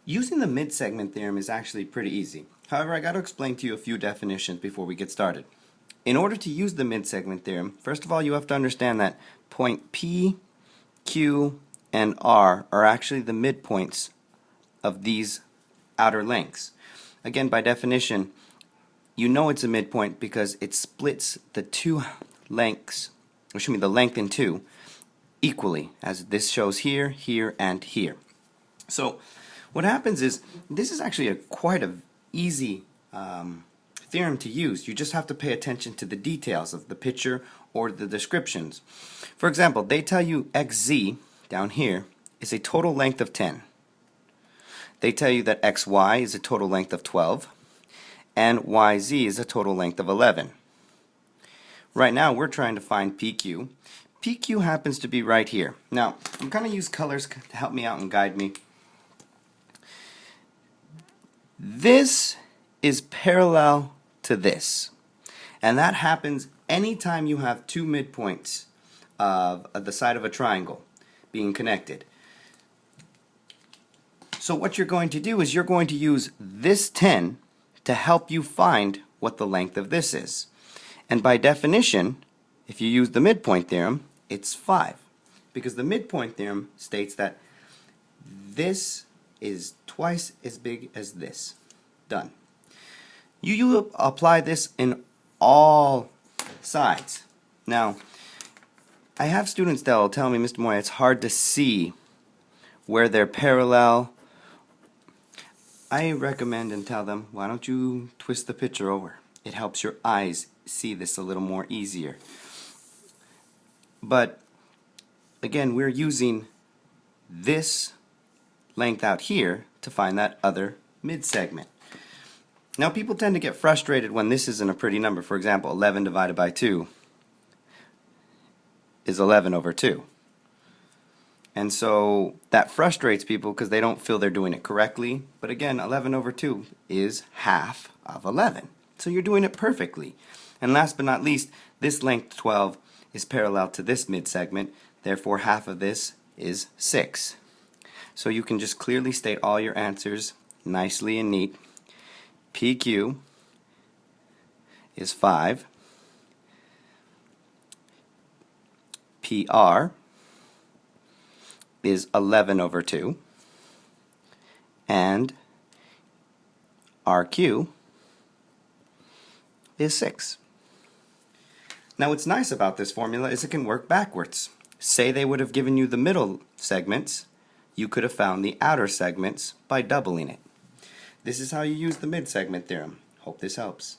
Using the midsegment theorem is actually pretty easy. However, I got to explain to you a few definitions before we get started. In order to use the midsegment theorem, first of all you have to understand that point P, Q, and R are actually the midpoints of these outer lengths. Again, by definition, you know it's a midpoint because it splits the two lengths, the length in two, equally, as this shows here, here, and here. So what happens is, this is actually quite an easy theorem to use. You just have to pay attention to the details of the picture or the descriptions. For example, they tell you xz, down here, is a total length of 10. They tell you that xy is a total length of 12, and yz is a total length of 11. Right now we're trying to find PQ. PQ happens to be right here. Now, I'm going to use colors to help me out and guide me. This is parallel to this, and that happens anytime you have two midpoints of the side of a triangle being connected. So what you're going to do is you're going to use this 10 to help you find what the length of this is. And by definition, if you use the midpoint theorem, it's 5. Because the midpoint theorem states that this is twice as big as this. Done. You apply this in all sides. Now, I have students that will tell me, Mr. Moya, it's hard to see where they're parallel. I recommend and tell them, why don't you twist the picture over? It helps your eyes see this a little more easier. But again, we're using this length out here to find that other midsegment. Now, people tend to get frustrated when this isn't a pretty number. For example, 11 divided by 2 is 11 over 2. And so that frustrates people because they don't feel they're doing it correctly. But again, 11 over 2 is half of 11. So you're doing it perfectly. And last but not least, this length 12 is parallel to this midsegment. Therefore, half of this is 6. So you can just clearly state all your answers nicely and neat. PQ is 5. PR is 11 over 2. And RQ is 6. Now what's nice about this formula is it can work backwards. Say they would have given you the middle segments, you could have found the outer segments by doubling it. This is how you use the midsegment theorem. Hope this helps.